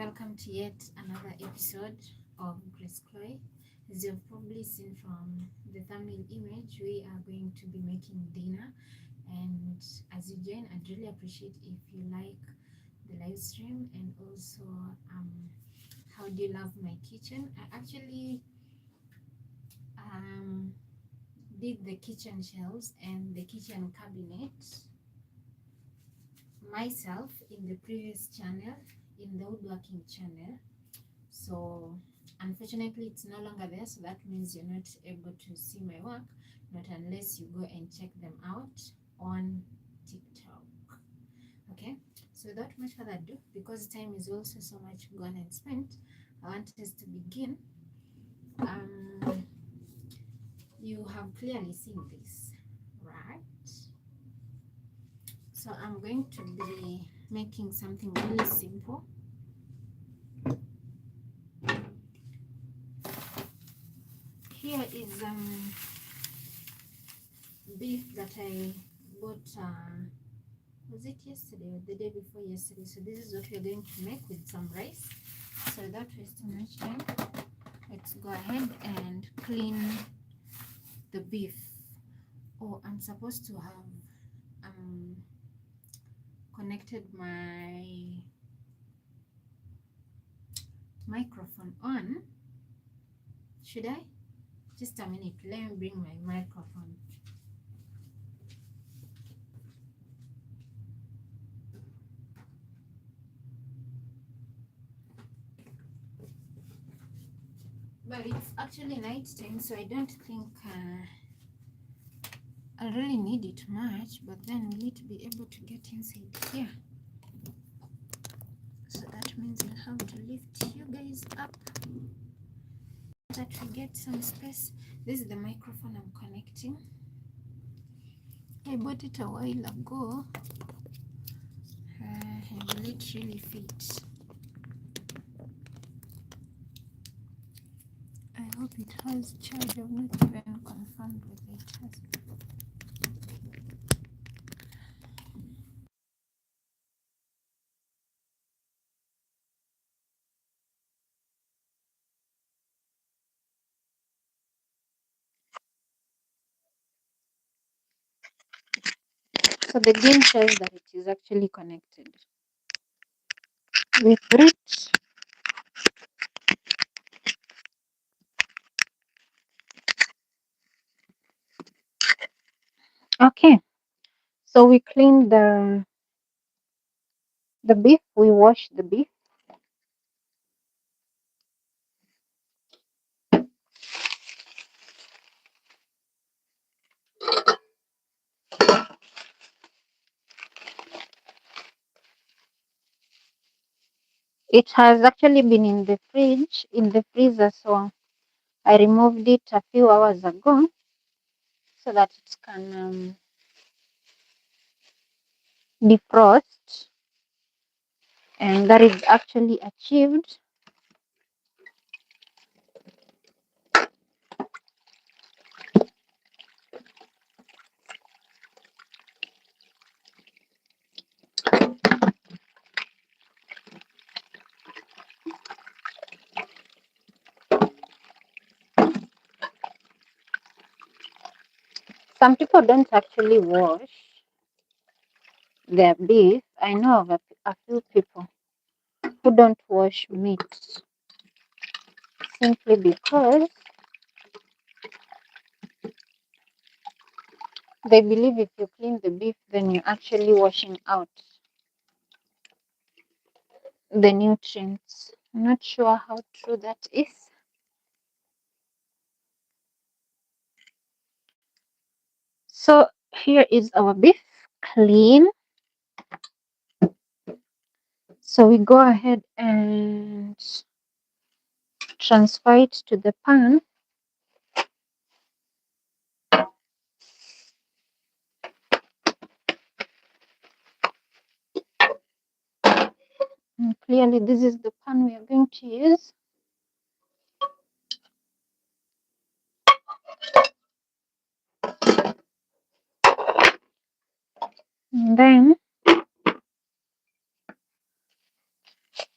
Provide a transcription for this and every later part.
welcome to yet another episode of Grace Chloe. As you've probably seen from the thumbnail image, we are going to be making dinner. And as you join, I'd really appreciate if you like the live stream and also how do you love my kitchen. I actually did the kitchen shelves and the kitchen cabinet myself in the previous channel, in the woodworking channel. So unfortunately it's no longer there, so that means you're not able to see my work, not unless you go and check them out on TikTok. Okay, so without much further ado, because time is also so much gone and spent, I want us to begin. You have clearly seen this, right? So I'm going to be making something really simple. Here is beef that I bought, was it yesterday or the day before yesterday? So this is what we're going to make with some rice. So without wasting much time, let's go ahead and clean the beef. Oh, I'm supposed to have connected my microphone on. Should I? Just a minute, let me bring my microphone. But it's actually night time, so I don't think I really need it much, but then we need to be able to get inside here. So that means I'll have to lift you guys up that we get some space. This is the microphone I'm connecting. I bought it a while ago. Will it really fit? I hope it has charge. I've not even confirmed whether it has. So the game says that it is actually connected with it. Okay, so we cleaned the beef. We washed the beef. It has actually been in the fridge, in the freezer, so I removed it a few hours ago so that it can defrost, and that is actually achieved. Some people don't actually wash their beef. I know of a few people who don't wash meat simply because they believe if you clean the beef, then you're actually washing out the nutrients. I'm not sure how true that is. So here is our beef clean. So we go ahead and transfer it to the pan. And clearly this is the pan we are going to use. And then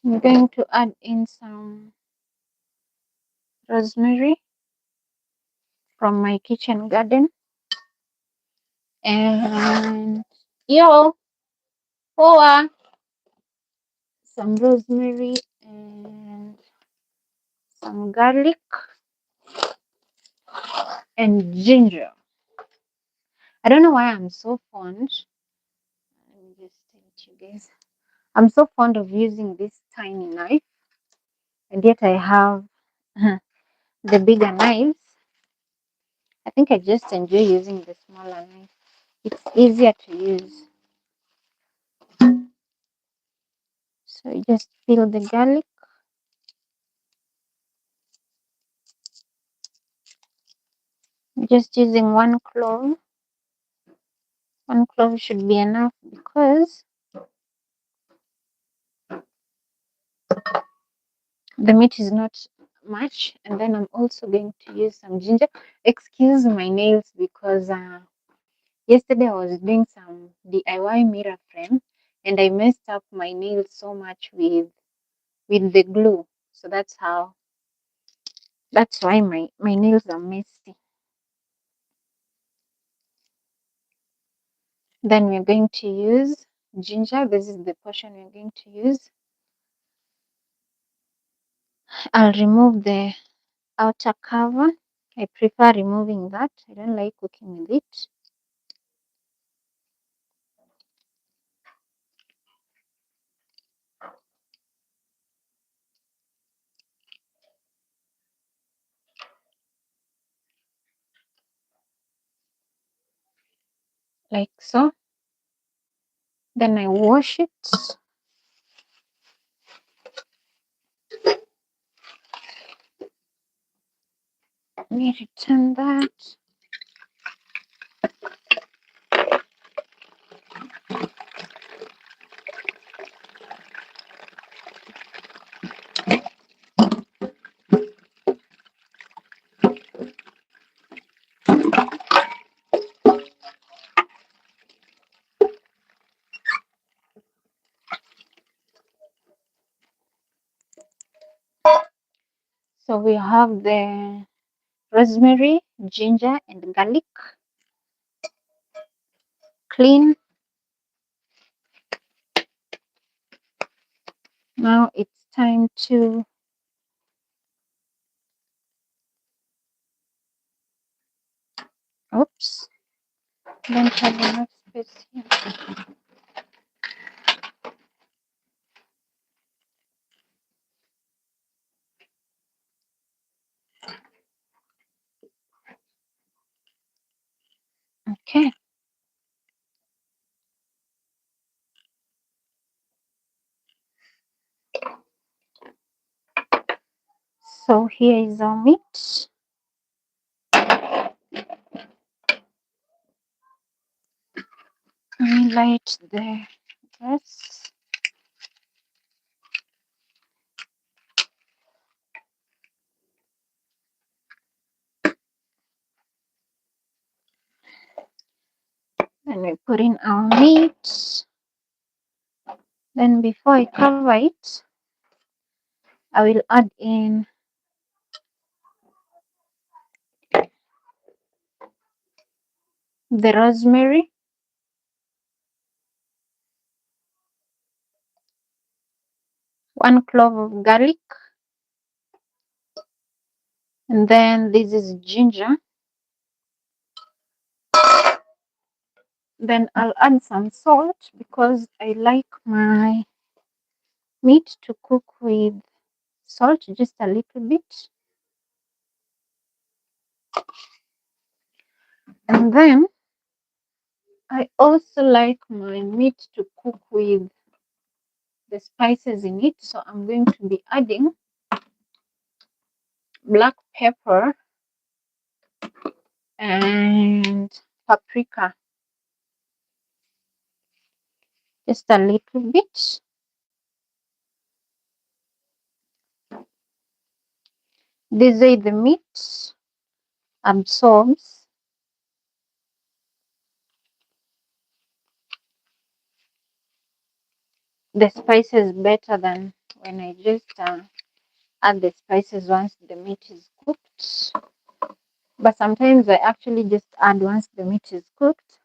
I'm going to add in some rosemary from my kitchen garden, and poa, some rosemary and some garlic and ginger. I don't know why I'm so fond. Let me just tell it you guys. I'm so fond of using this tiny knife, and yet I have the bigger knives. I think I just enjoy using the smaller knife. It's easier to use. So you just peel the garlic. I'm just using one clove. One clove should be enough because the meat is not much. And then I'm also going to use some ginger. Excuse my nails because yesterday I was doing some DIY mirror frame and I messed up my nails so much with the glue. So that's why my nails are messy. Then we're going to use ginger. This is the portion we're going to use. I'll remove the outer cover. I prefer removing that. I don't like cooking with it. Like so. Then I wash it. Let me return that. So we have the rosemary, ginger, and garlic. Clean. Now it's time to oops. Don't have enough space here. Okay. So here is our meat. Let me light the gas. Then we put in our meat. Then before I cover it, I will add in the rosemary, one clove of garlic, and then this is ginger. Then I'll add some salt because I like my meat to cook with salt just a little bit. And then I also like my meat to cook with the spices in it. So I'm going to be adding black pepper and paprika. Just a little bit. This way the meat absorbs the spices better than when I just add the spices once the meat is cooked. But sometimes I actually just add once the meat is cooked.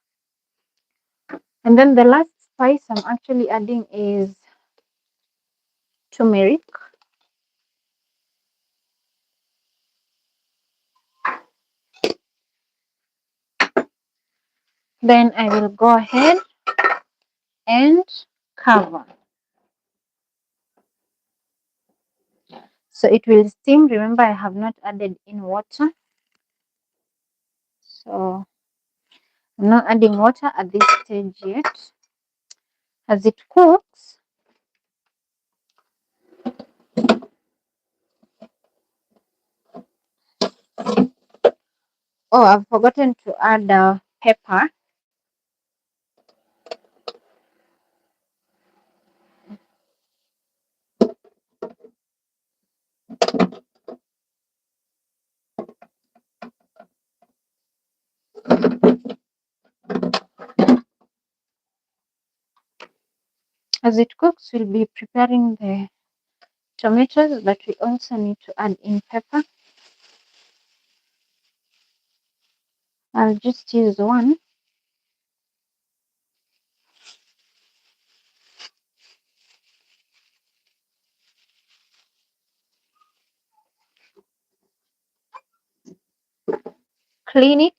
And then the last spice I'm actually adding is turmeric. Then I will go ahead and cover. So it will steam. Remember, I have not added in water. So I'm not adding water at this stage yet. As it cooks, oh, I've forgotten to add pepper. As it cooks, we'll be preparing the tomatoes, but we also need to add in pepper. I'll just use one. Clean it.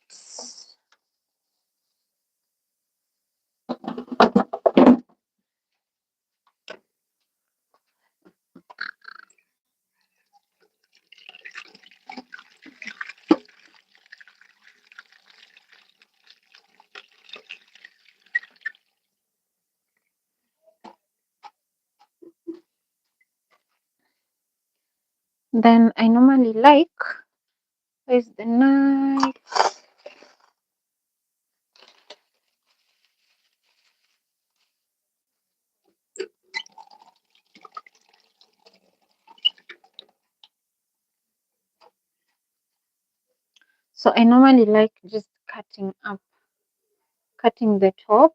Then I normally like, where's the knife? So I normally like just cutting the top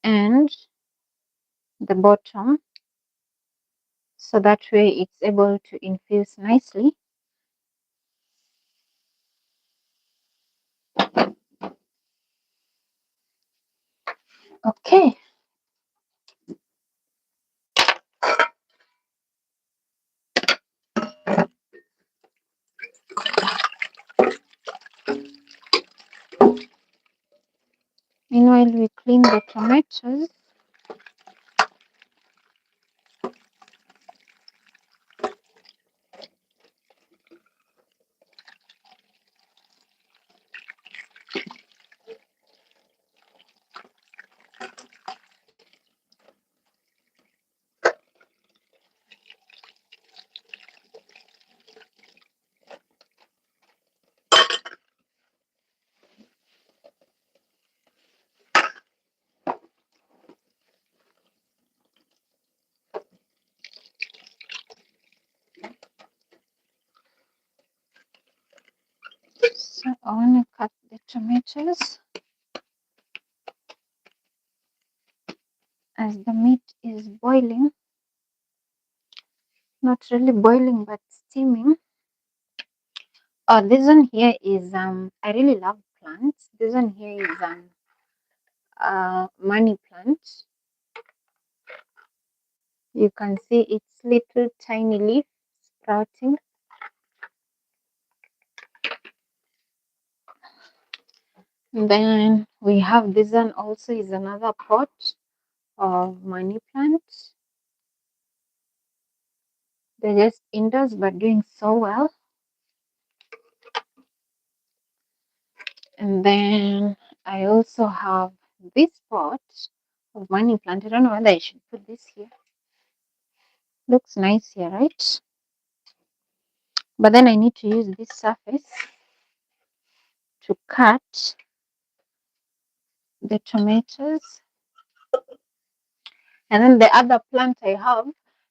and the bottom, so that way it's able to infuse nicely. Okay. Meanwhile, we clean the tomatoes. So I want to cut the tomatoes as the meat is boiling. Not really boiling, but steaming. Oh, this one here is I really love plants. This one here is money plant. You can see its little tiny leaf sprouting. Then we have this one also is another pot of money plant. They're just indoors but doing so well. And then I also have this pot of money plant. I don't know whether I should put this here. Looks nice here, right? But then I need to use this surface to cut the tomatoes. And then the other plant I have,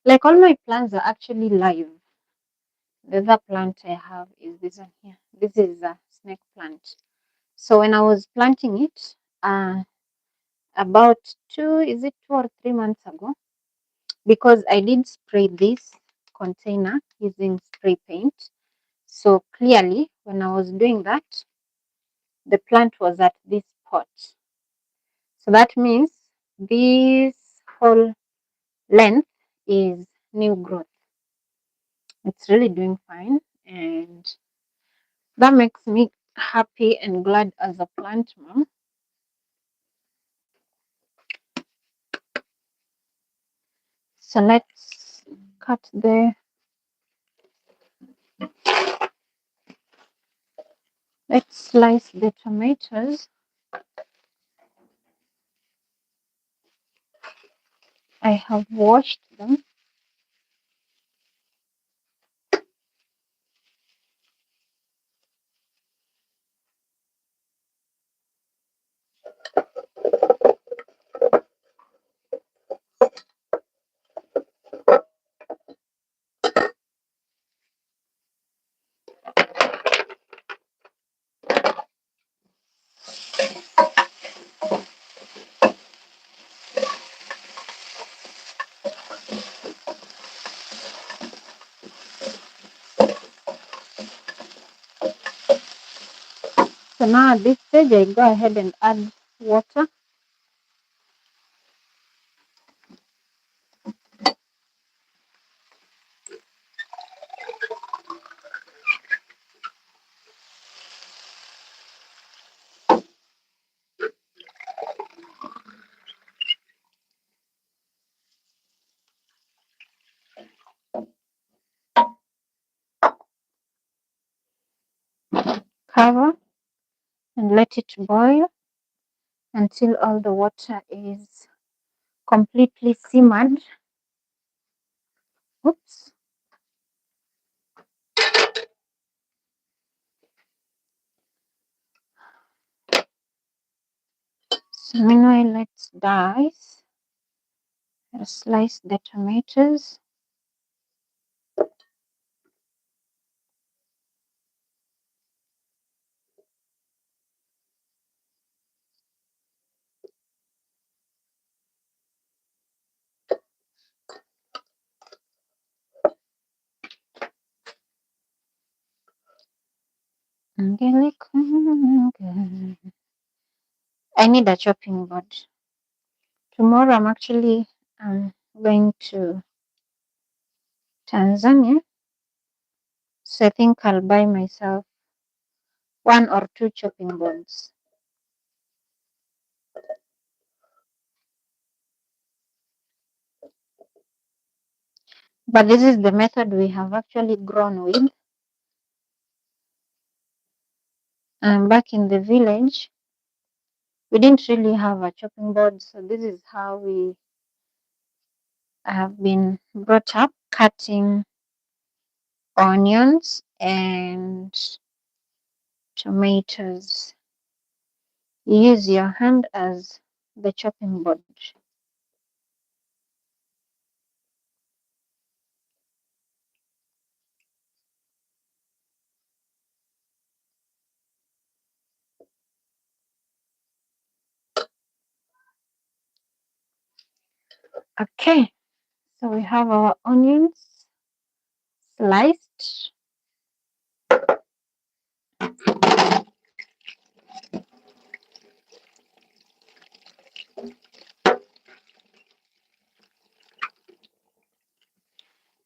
like all my plants are actually live. The other plant I have is this one here. This is a snake plant. So when I was planting it, about 2 or 3 months ago, because I did spray this container using spray paint. So clearly, when I was doing that, the plant was at this pot. So that means this whole length is new growth. It's really doing fine, and that makes me happy and glad as a plant mom. So let's cut let's slice the tomatoes. I have washed them. So now at this stage, I go ahead and add water. Cover and let it boil until all the water is completely simmered. Oops. So meanwhile, let's dice or slice the tomatoes. I need a chopping board. Tomorrow I'm actually going to Tanzania. So I think I'll buy myself 1 or 2 chopping boards. But this is the method we have actually grown with. Back in the village, we didn't really have a chopping board, so this is how we have been brought up, cutting onions and tomatoes. You use your hand as the chopping board. Okay, so we have our onions sliced.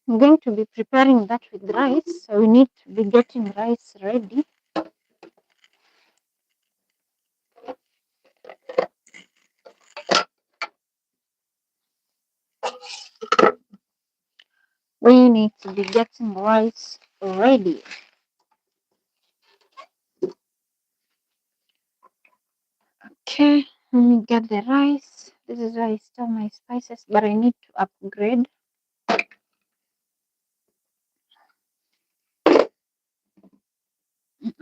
I'm going to be preparing that with rice, so we need to be getting rice ready. We need to be getting rice ready. Okay, let me get the rice. This is where I store my spices, but I need to upgrade. I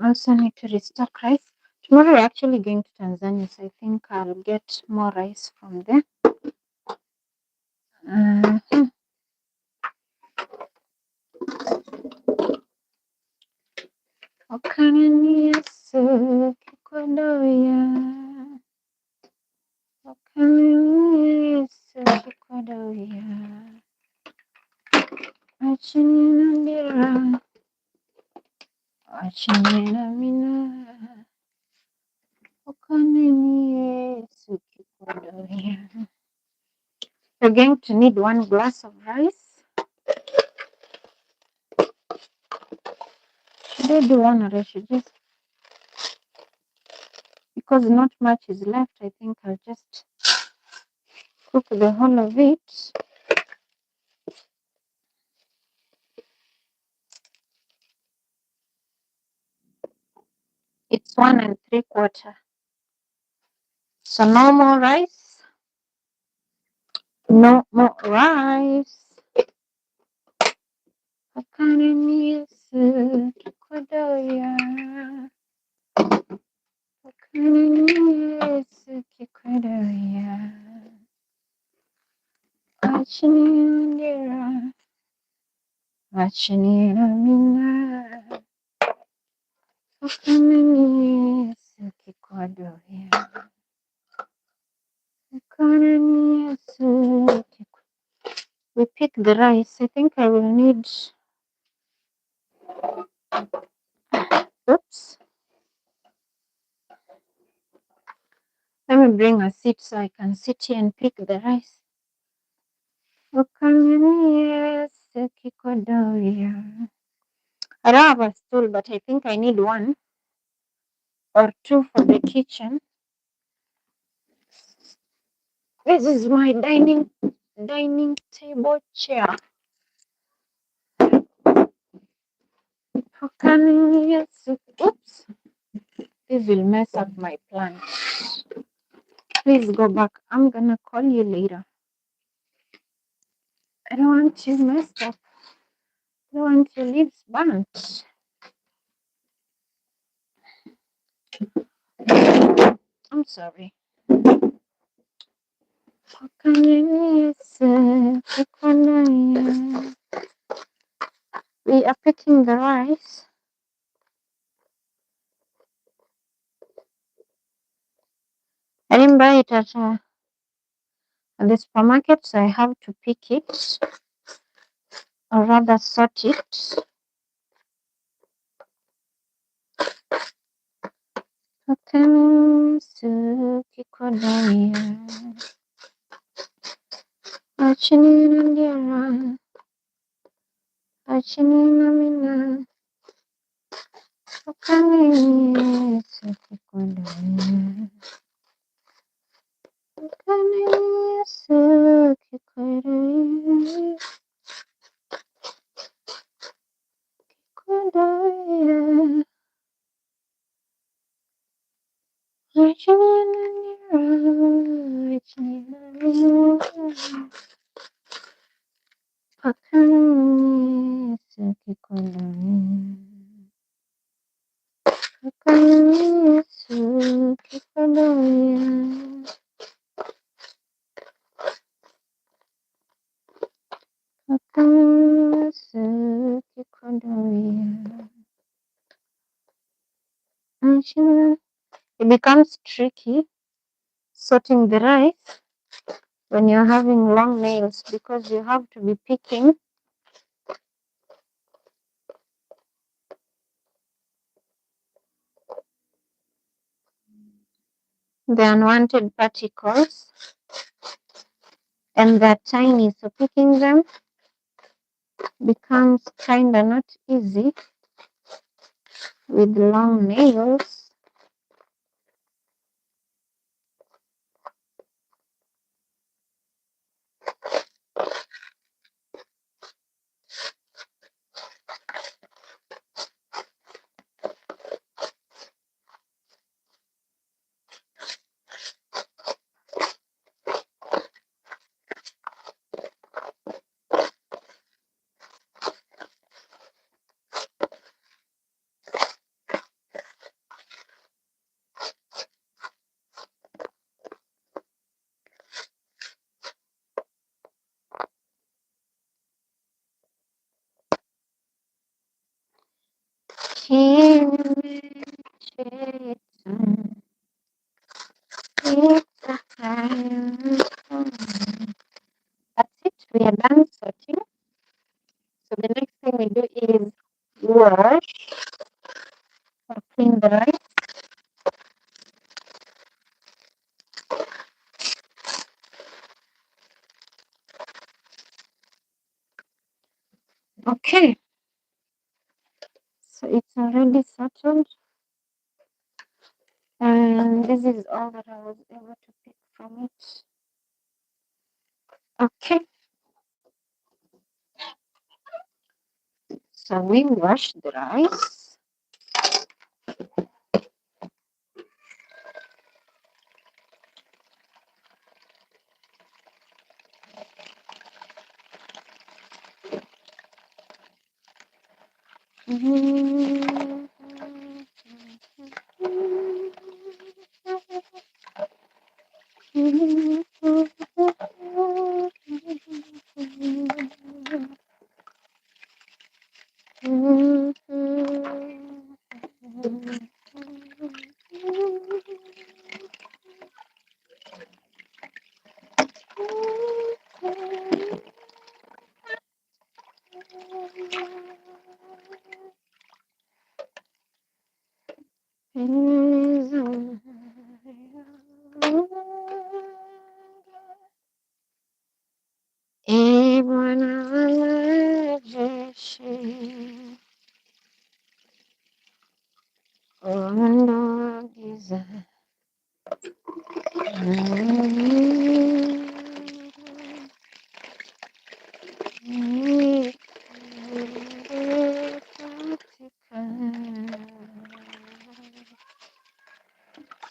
also need to restock rice. Tomorrow we're actually going to Tanzania, so I think I'll get more rice from there. Achinina, achinina mina, okanini Yesu kikodoya. You're going to need 1 glass of rice. Should I do 1 or I should just, because not much is left, I think I'll just cook the whole of it. It's 1 3/4. So no more rice. No more rice. Akanini Yesu kikodoya. Akanini Yesu kikodoya. Achinira, achinira mina. Akanini Yesu kikodoya. Akanini Yesu kikodoya. We pick the rice. I think I will need, oops. Let me bring a seat so I can sit here and pick the rice. Akanini Yesu kikodoya. I don't have a stool, but I think I need 1 or 2 for the kitchen. This is my dining table chair. Oops, this will mess up my plan. Please go back. I'm gonna call you later. I don't want you messed up. I don't want your leaves burnt. I'm sorry. We are picking the rice. I didn't buy it at the supermarket, so I have to pick it, or rather sort it. Achinina mina, okanini Yesu kikodoya. Okanini Yesu kikodoya. Kikodoya. Achinina mina, achinina mina. Okanini Yesu kikodoya. Okanini Yesu kikodoya. Okanini Yesu kikodoya. It becomes tricky sorting the rice when you're having long nails because you have to be picking the unwanted particles, and they're tiny, so picking them becomes kinda not easy with long nails. That's it. We are done sorting. So the is wash or clean the rice. Okay, so it's already settled, and this is all that I was able to pick from it. Okay, so we wash the rice.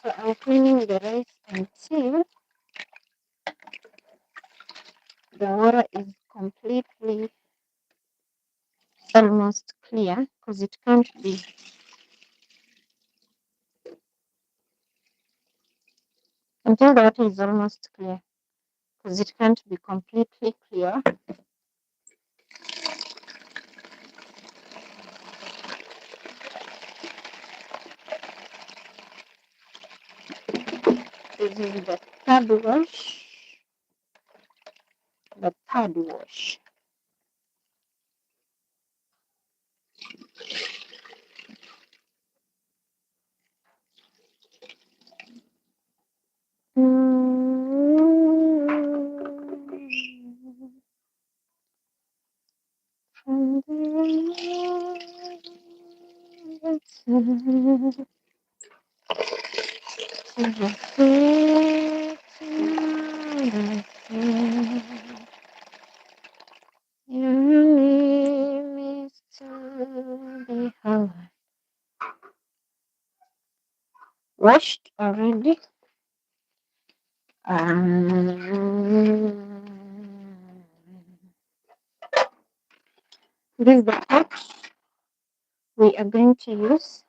So I'm cleaning the rice until the water is completely almost clear, because it can't be until the water is almost clear, because it can't be completely clear. This is the third wash. The third wash. From the your name is to be heard. Washed already. This is the pot we are going to use.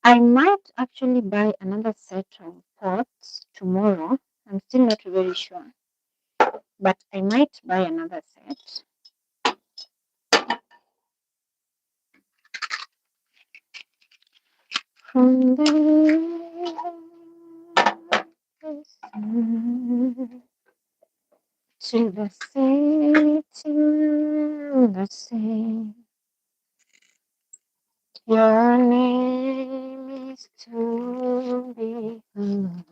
I might actually buy another set of pots tomorrow. I'm still not very sure, but I might buy another set. From the to the sea, to the sea. Your name is to be heard.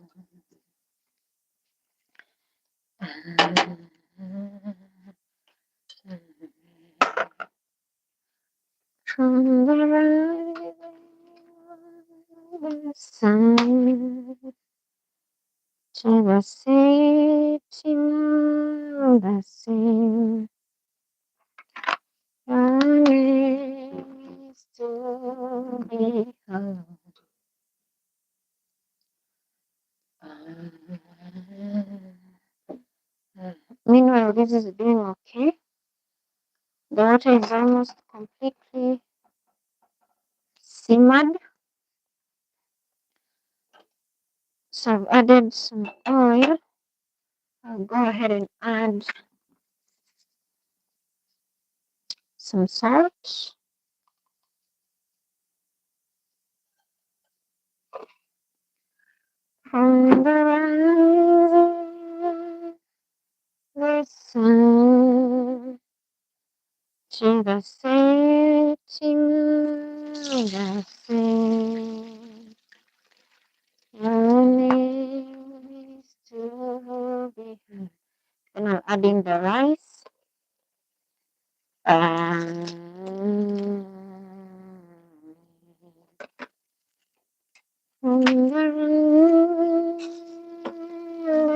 From the rising of the sun to the setting of the sun, your name is to be heard. Meanwhile, this is doing okay. The water is almost completely simmered. So I've added some oil. I'll go ahead and add some salt. From the rising the sun to the setting the same. Your name is to be heard. And I'll add in the rice.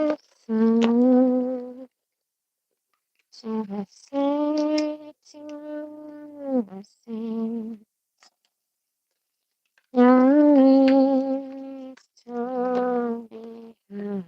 Listen to the city, the sea. Your name is to be heard.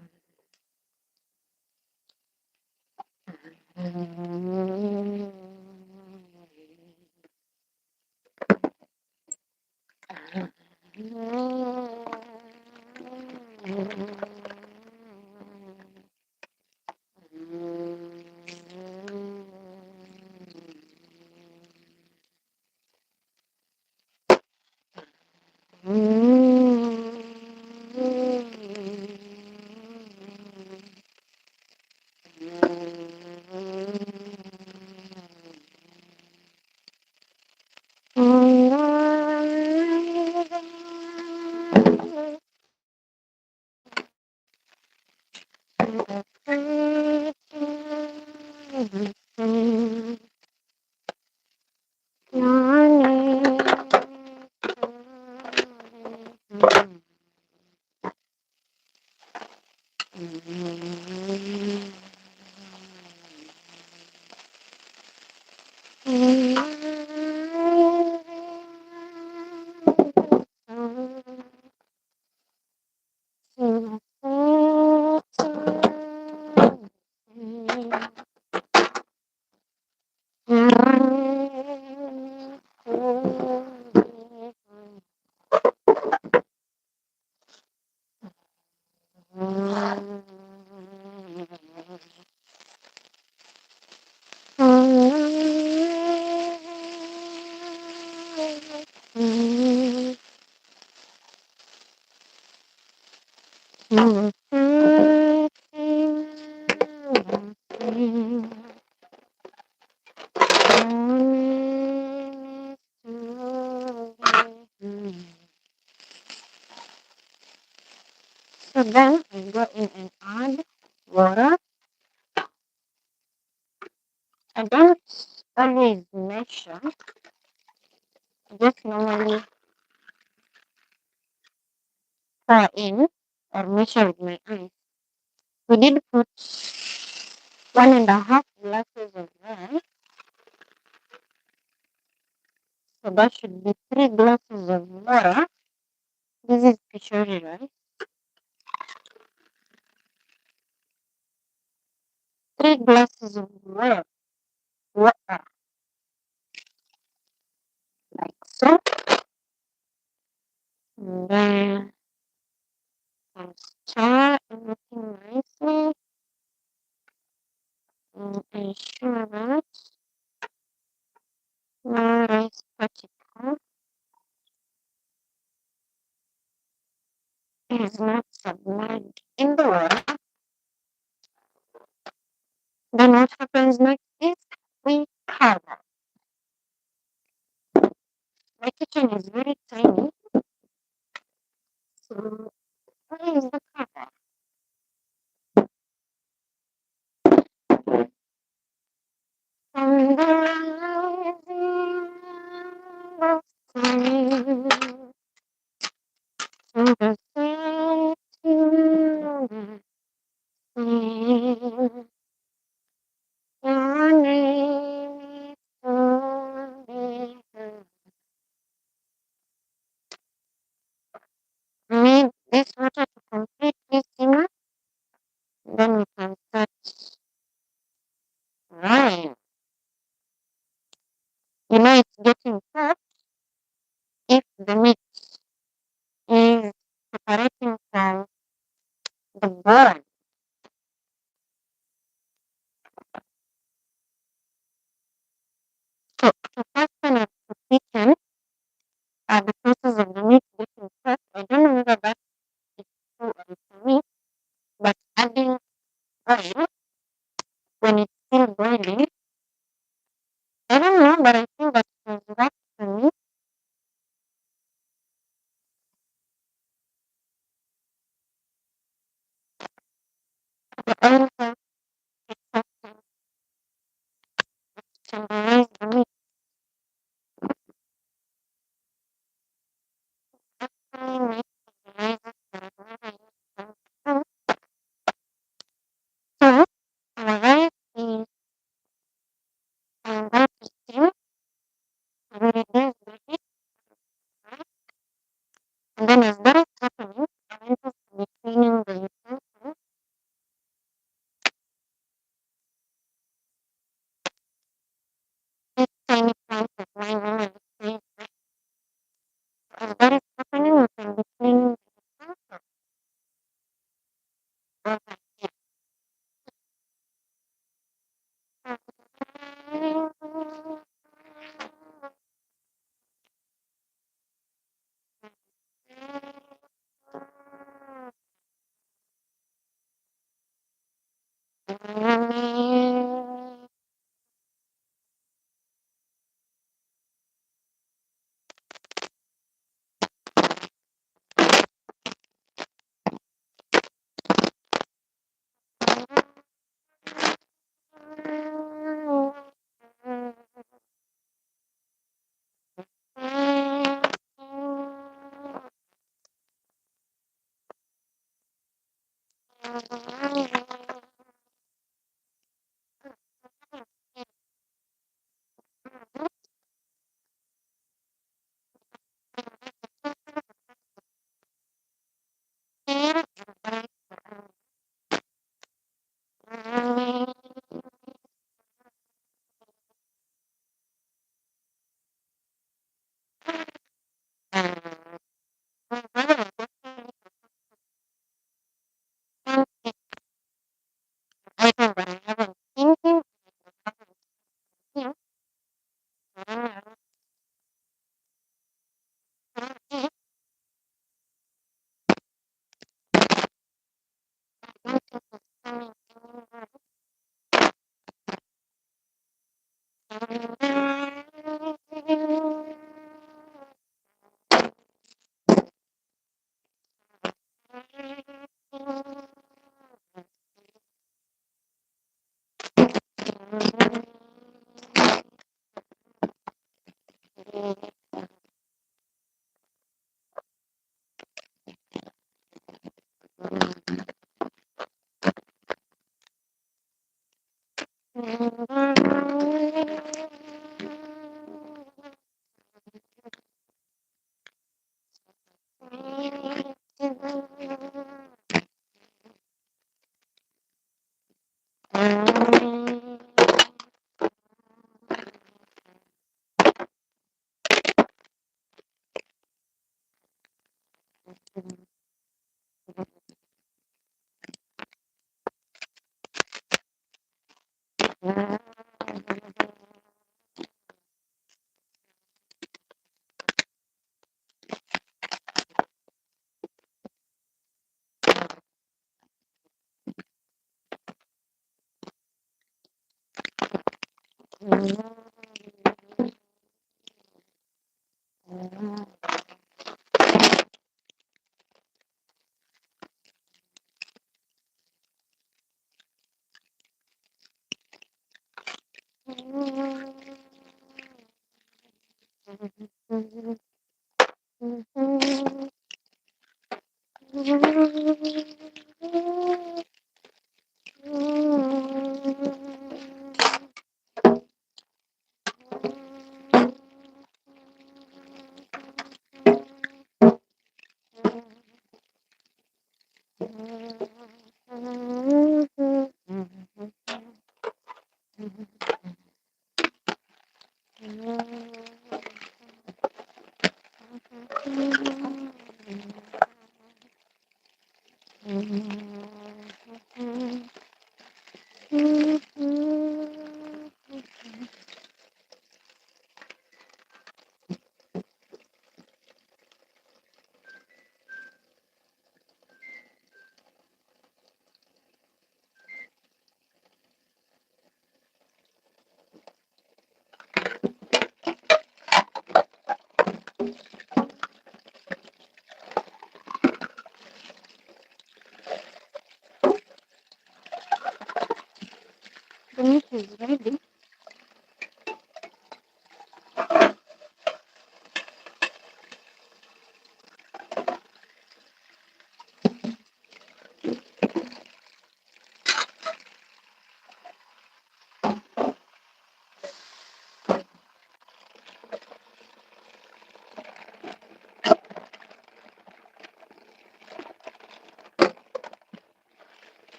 So then I go in and add water. I don't always measure, I just normally pour in or measure with my eyes. We did put 1.5 glasses of water, so that should be 3 glasses of water. This is picture rice. 3 glasses of water, like so. And then I'll stir everything nicely and ensure that no rice particle is not submerged in the water. Then what happens next is we cover. My kitchen is very tiny, so I use the cover. From the rising of the sun to the setting of the sun, your name is to be heard. Need this water to completely simmer, then we can start frying. You know it's getting hot if the meat is separating from the bone. So to fasten up the kitchen, the process of the meat getting cooked, I don't know whether that is true or for me, but adding oil when it's still boiling, I don't know, but I think that has worked for me. The meat is ready.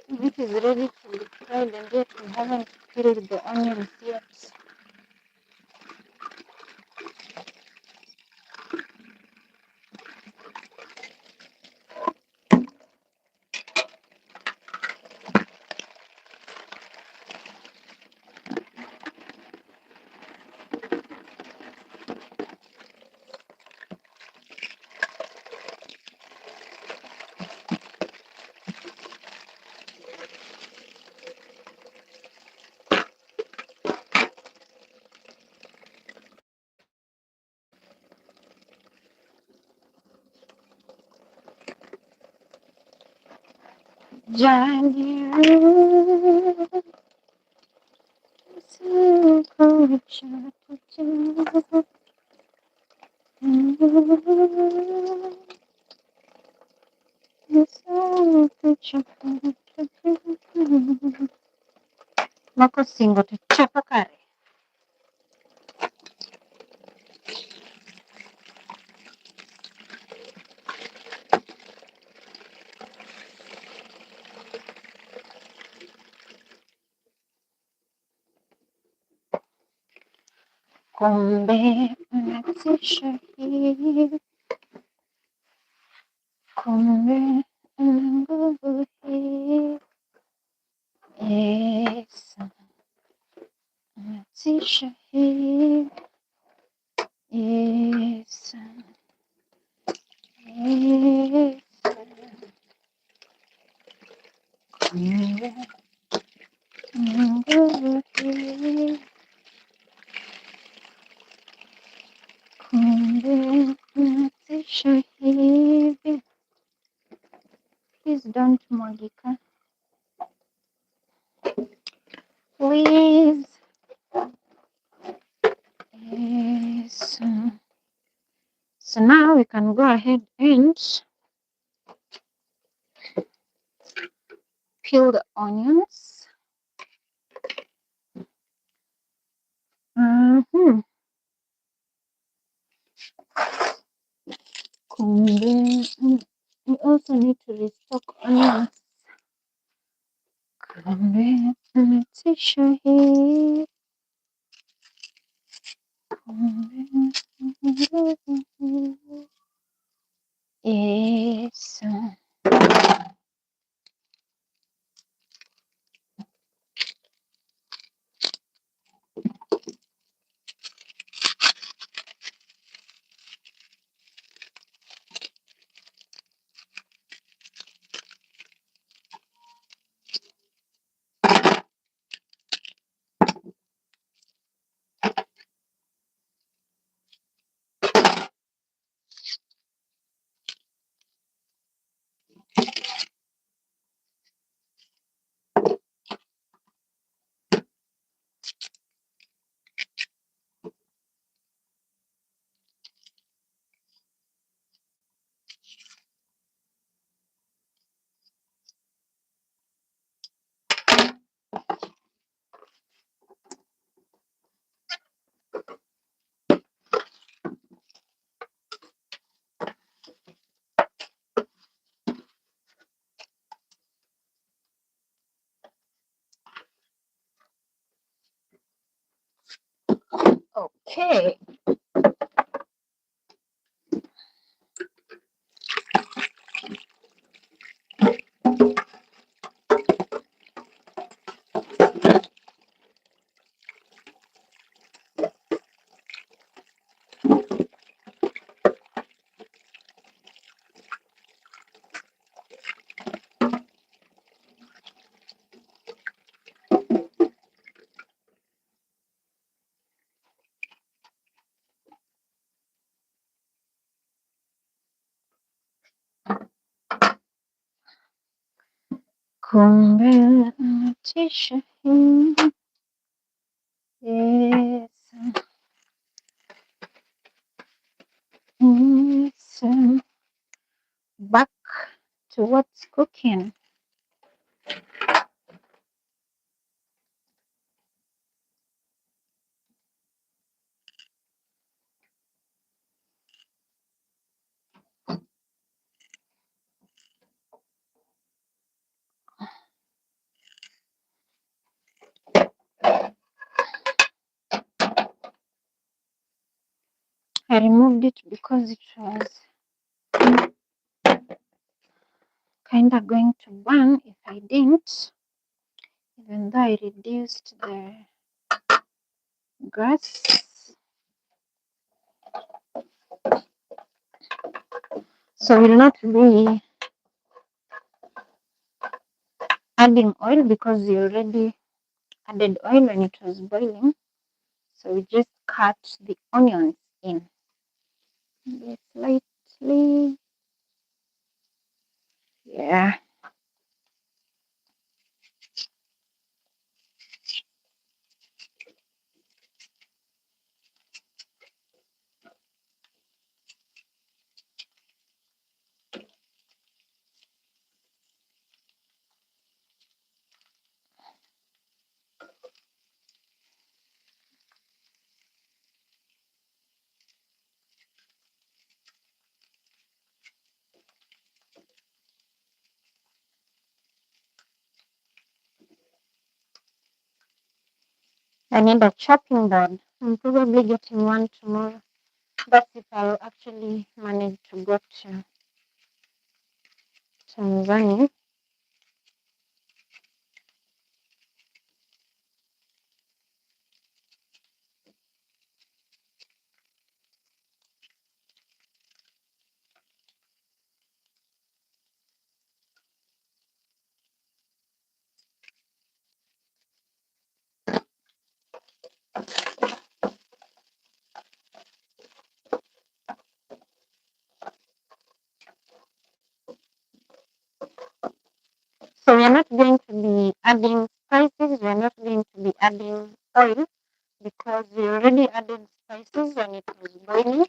Meat is ready to be fried, and yet we haven't peeled the onions yet. Jani Mako singo to chapa kare. Kumbe unatisha hii, kumbe una nguvu hii. Yesu unatisha hii, Yesu, Yesu, kumbe una nguvu hii, kumbe unatisha hivi. Please don't mwagika. Please. Yes. So now we can go ahead and peel the onions. Kumbe, we also need to restock onions. Kumbe, unatisha hii. Kumbe, yes. Okay. Kumbe, unatisha hii. Yes. Yes. Back to what's cooking. I removed it because it was kind of going to burn if I didn't, even though I reduced the gas. So we'll not be adding oil because we already added oil when it was boiling. So we just cut the onions in slightly. Yeah. I need a chopping board. I'm probably getting one tomorrow. That's if I'll actually manage to go to Tanzania. So we're not going to be adding spices, we're not going to be adding oil because we already added spices when it was boiling.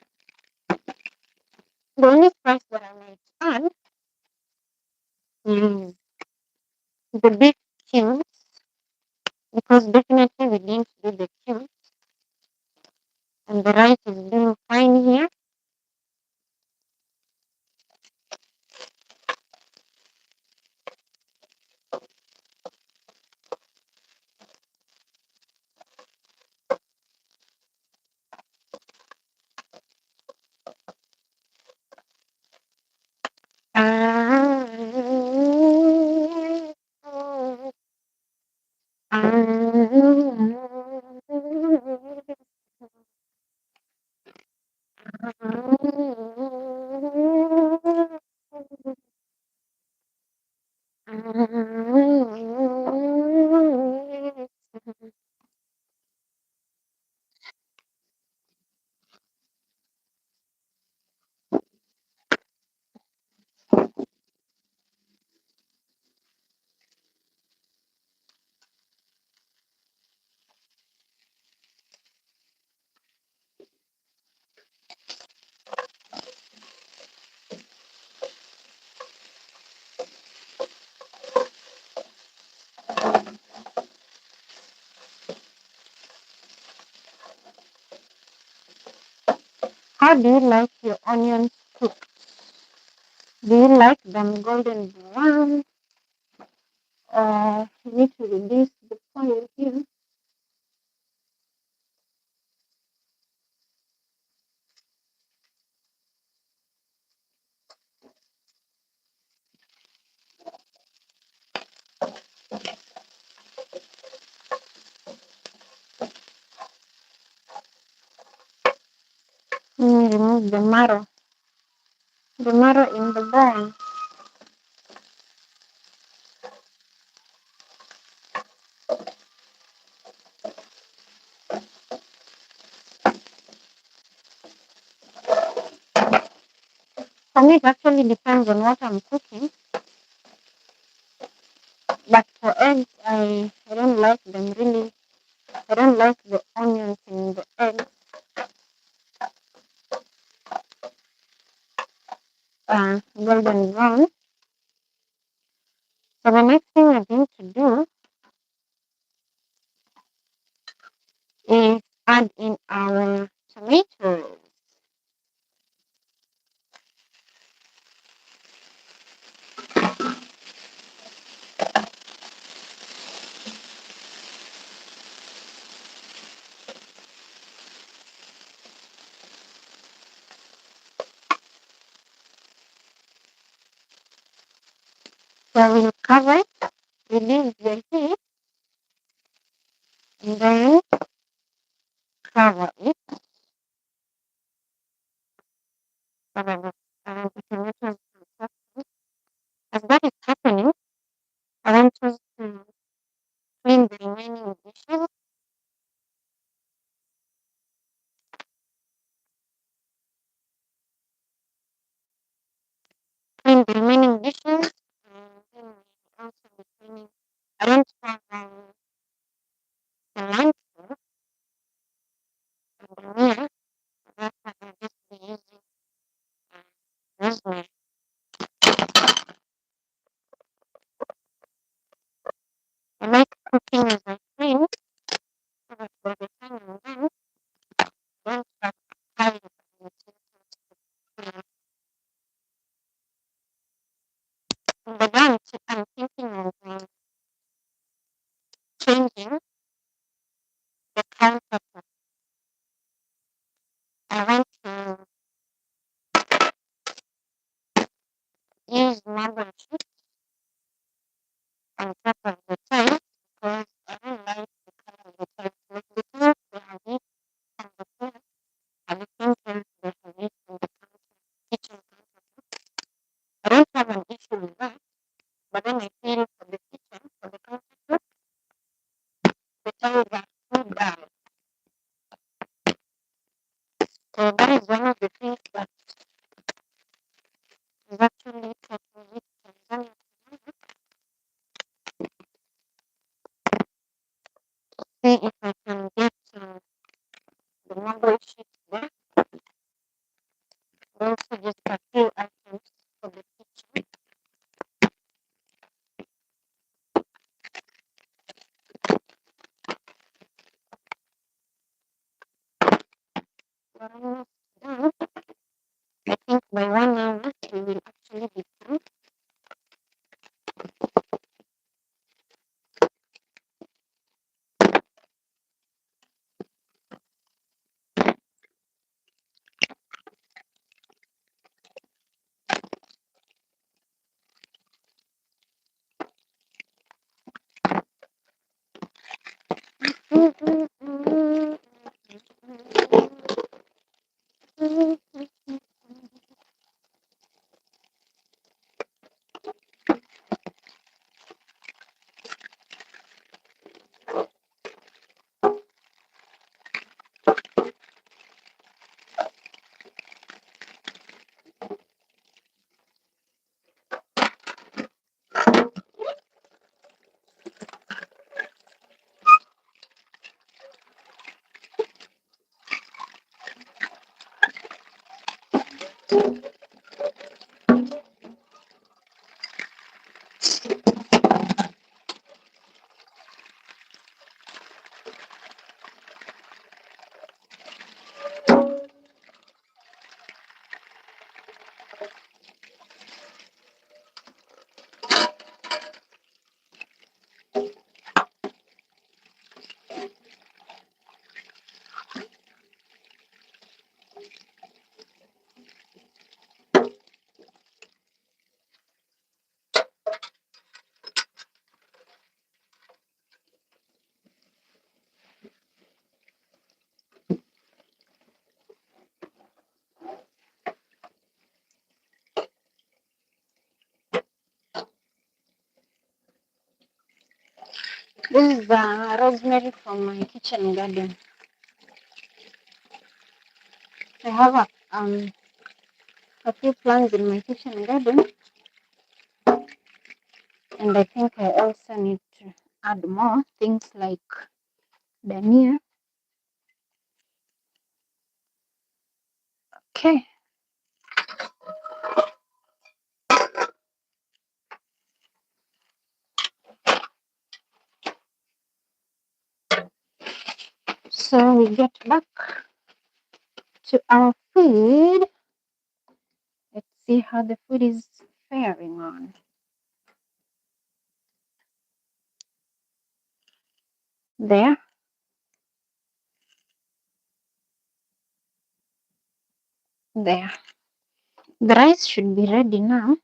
The only spice that I might add is the beef cubes because definitely we didn't do the cubes and the rice is doing fine here. How do you like your onions cooked? Do you like them golden brown or you need to reduce the fire here? Remove the marrow in the bone. For me, it actually depends on what I'm cooking. But for eggs, I don't like them really. I don't like the onions in the eggs golden brown. So the next thing I'm going to do is add in our tomatoes. So we'll cover it, release the heat, and then cover it so that the tomatoes will soften. As that is happening, I want us to clean the remaining dishes. Clean the remaining dishes. And then we also be cleaning. I don't have cilantro and dhania. That's why I'll just be using rosemary. I like cooking as I clean so that by the time I'm done, I don't have carrying the utensils to clean. In the done, I'm thinking of changing countertop. I want to use marble sheet on top of the tiles because I don't like the color of the tiles. Like the tiles they have it on the floor, and the same tiles they have it on the kitchen countertop. I don't have an issue with that, but then I feel for the kitchen, for the countertop, the tiles are too dark. So that is one of the things that is actually taking me to Tanzania to see if I can get the marble sheet there. Also just a few items for the kitchen. We're almost done. I think by 1 hour we will actually be through. This is rosemary from my kitchen garden. I have a few plants in my kitchen garden, and I think I also need to add more things like dania. Okay. So we get back to our food. Let's see how the food is faring on. There. There. The rice should be ready now.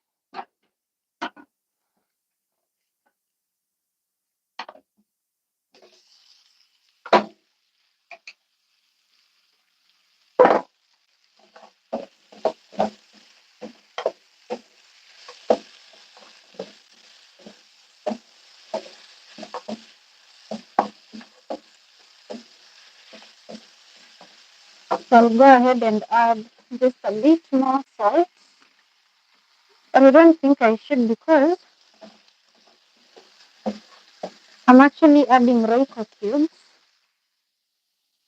So I'll go ahead and add just a bit more salt. But I don't think I should because I'm actually adding Royco cubes.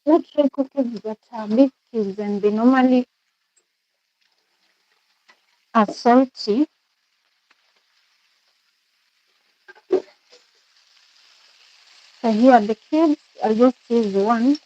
Not Royco cubes, but beef cubes, and they normally are salty. So here are the cubes. I'll just use one.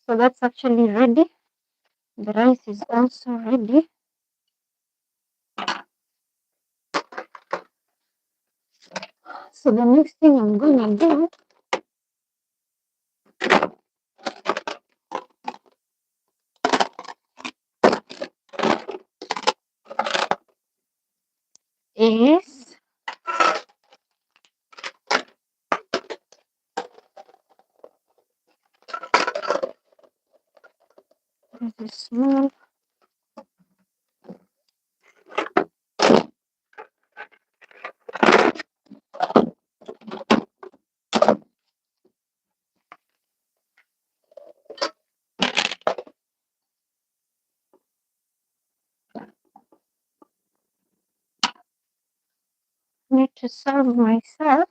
So that's actually ready. The rice is also ready. So the next thing I'm gonna do is this small need to serve myself.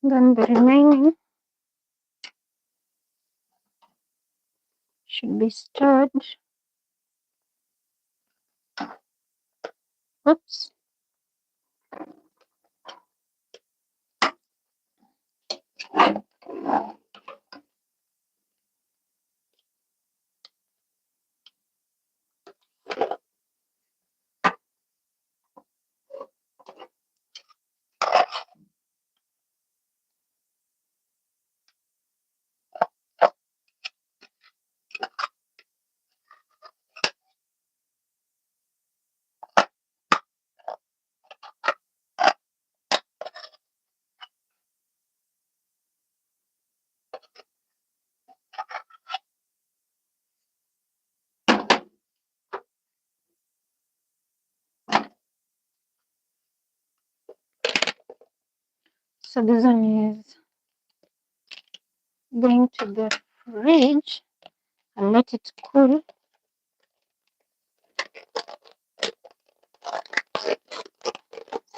Then the remaining should be stirred. Oops. So this one is going to the fridge and let it cool.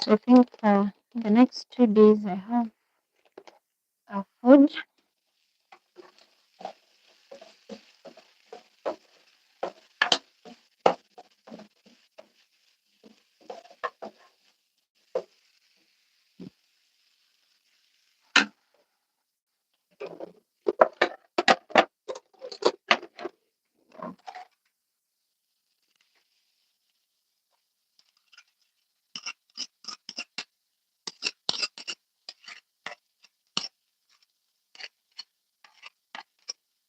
So I think the next 2 days I have food.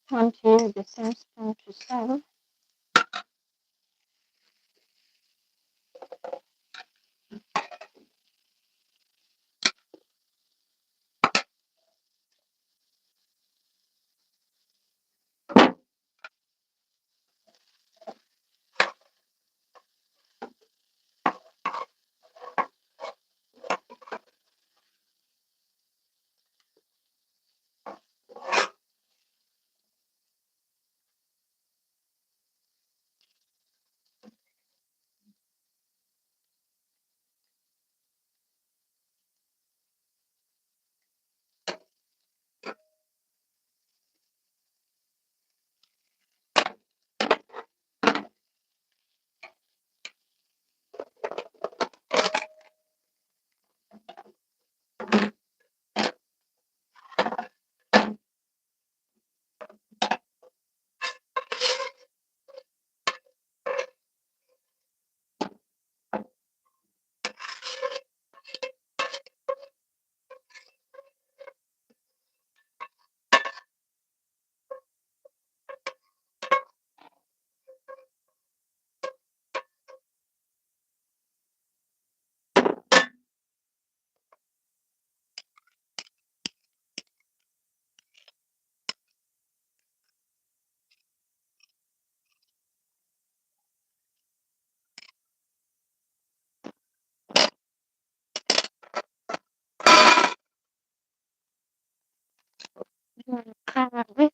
Want to use the same spoon to serve. will cover this.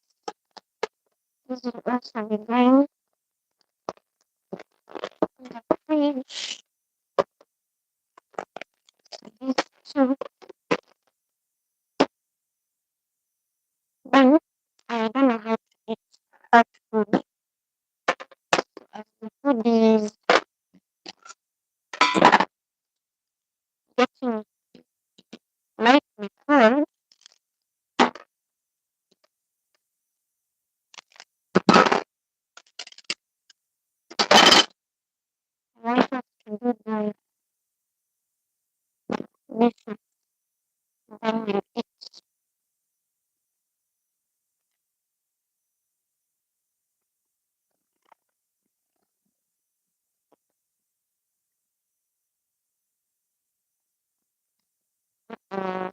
This will also be going in the fridge. These two. Then I don't know how to eat fast food. As the food is getting lightly cold, I want us to do the mission. Then we'll eat. Uh,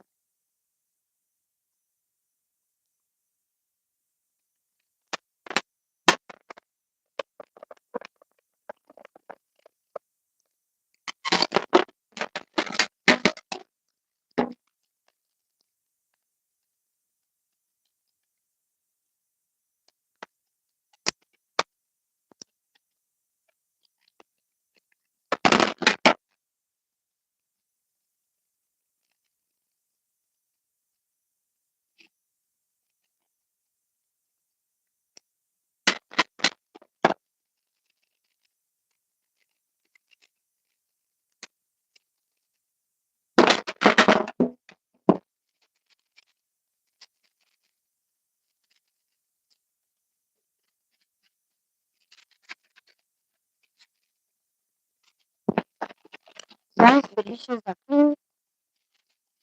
Once the dishes are clean,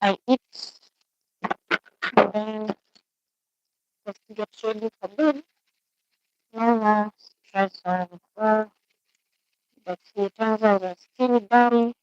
I eat and then just get ready for bed. No more stress or well, but it turns out I'm still dirty.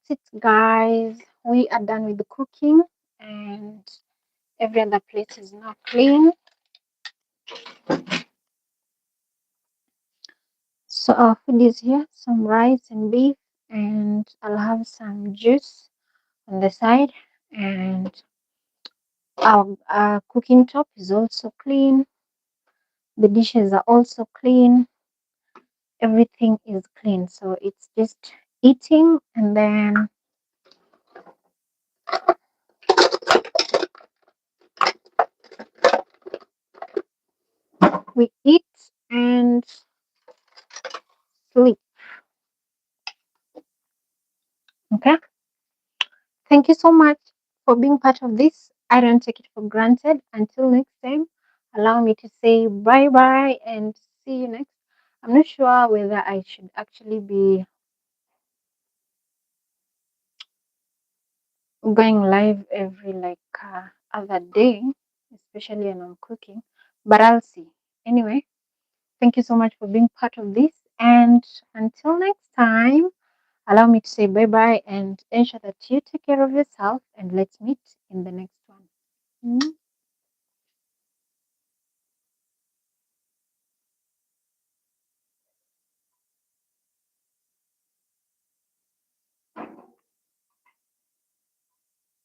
That's it, guys. We are done with the cooking, and every other plate is now clean. So our food is here, some rice and beef, and I'll have some juice on the side. And our cooking top is also clean. The dishes are also clean. Everything is clean. So it's just eating, and then we eat and sleep. Okay. Thank you so much for being part of this. I don't take it for granted. Until next time, allow me to say bye bye and see you next. I'm not sure whether I should actually be going live every other day, especially when I'm cooking, but I'll see. Anyway, thank you so much for being part of this. And until next time, allow me to say bye bye and ensure that you take care of yourself. And let's meet in the next one.